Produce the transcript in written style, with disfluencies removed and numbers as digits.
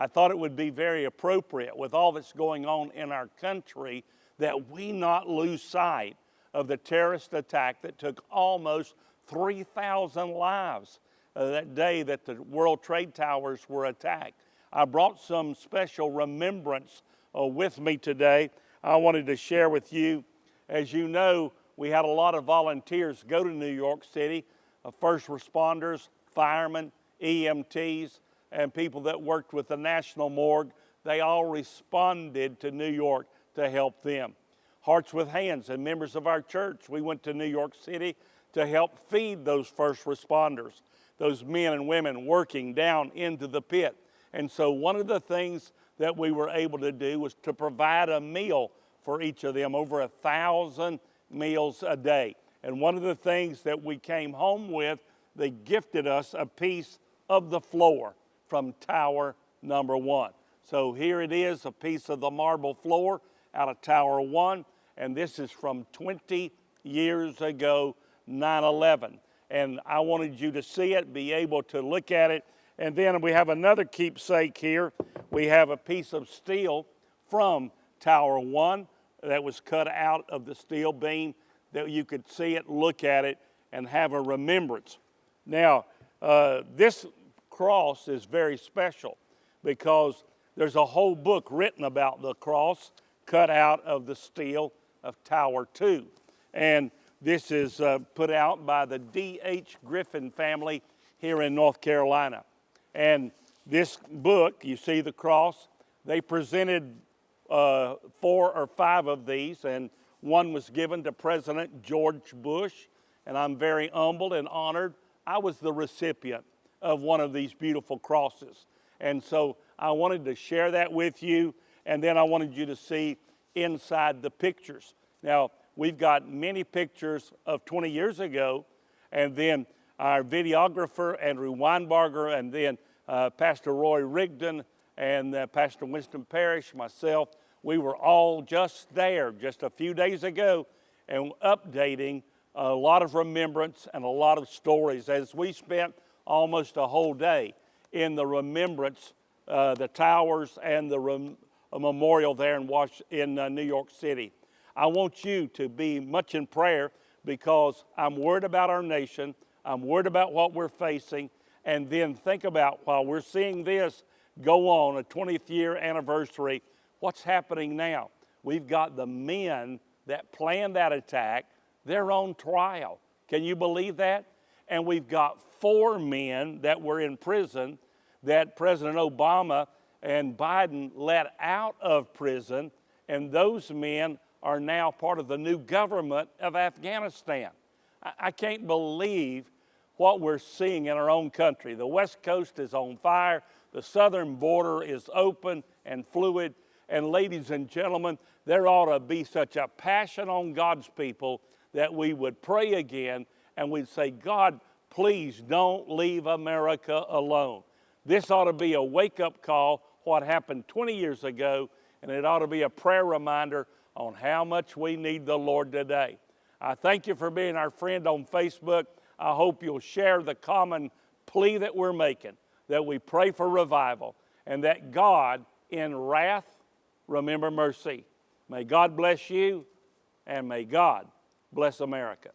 I thought it would be very appropriate with all that's going on in our country that we not lose sight of the terrorist attack that took almost 3,000 lives that day that the World Trade Towers were attacked. I brought some special remembrance with me today. I wanted to share with you. As you know, we had a lot of volunteers go to New York City, first responders, firemen, EMTs, and people that worked with the National Morgue. They all responded to New York to help them. Hearts with Hands and members of our church, we went to New York City to help feed those first responders, those men and women working down into the pit. And so one of the things that we were able to do was to provide a meal for each of them, over 1,000 meals a day. And one of the things that we came home with, they gifted us a piece of the floor from Tower number 1. So here it is, a piece of the marble floor out of Tower 1, and this is from 20 years ago, 9/11. And I wanted you to see it, be able to look at it. And then we have another keepsake here. We have a piece of steel from Tower 1 that was cut out of the steel beam that you could see it, look at it, and have a remembrance. Now, this cross is very special because there's a whole book written about the cross cut out of the steel of Tower 2. And this is put out by the D.H. Griffin family here in North Carolina. And this book, you see the cross, they presented 4 or 5 of these, and one was given to President George Bush, and I'm very humbled and honored. I was the recipient of one of these beautiful crosses. And so I wanted to share that with you, and then I wanted you to see inside the pictures. Now, we've got many pictures of 20 years ago, and then our videographer, Andrew Weinbarger, and then Pastor Roy Rigdon, and Pastor Winston Parrish, myself, we were all just there just a few days ago and updating a lot of remembrance and a lot of stories as we spent almost a whole day in the remembrance, the towers and the memorial there in New York City. I want you to be much in prayer because I'm worried about our nation. I'm worried about what we're facing. And then think about, while we're seeing this go on, a 20th year anniversary, what's happening now? We've got the men that planned that attack. They're on trial. Can you believe that? And we've got 4 men that were in prison that President Obama and Biden let out of prison, and those men are now part of the new government of Afghanistan. I can't believe what we're seeing in our own country. The West Coast is on fire. The southern border is open and fluid. And ladies and gentlemen, there ought to be such a passion on God's people that we would pray again and we'd say, God, please don't leave America alone. This ought to be a wake-up call, what happened 20 years ago, and it ought to be a prayer reminder on how much we need the Lord today. I thank you for being our friend on Facebook. I hope you'll share the common plea that we're making, that we pray for revival, and that God, in wrath, remember mercy. May God bless you, and may God bless America.